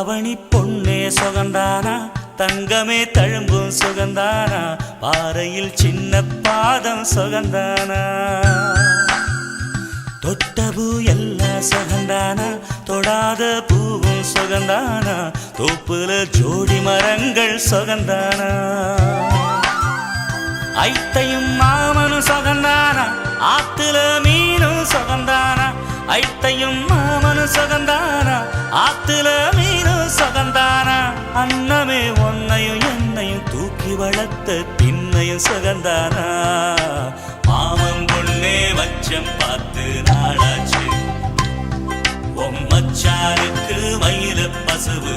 அவனி பொன்னே சுகந்தானா தங்கமே தழும்பும் சுகந்தானா பாறையில் சின்ன பாதம் சுகந்தானா தொட்டபூ எல்லாம் சுகந்தானா தொடாத பூவும் சுகந்தானா தோப்புல ஜோடி மரங்கள் சுகந்தானா ஐத்தையும் மாமனும் சுகந்தானா ஆத்துல மீனும் சுகந்தானா ஐத்தையும் மாமனும் சுகந்தானா ஆத்துல மீனும் சுகந்தானா அன்னமே ஒன்னையும் என்னையும் தூக்கி வளர்த்த திண்ணையும் சுகந்தானா மாமன் பொண்ணே வச்சம் பார்த்து நாளாச்சு மச்சாருக்கு மயில பசுவு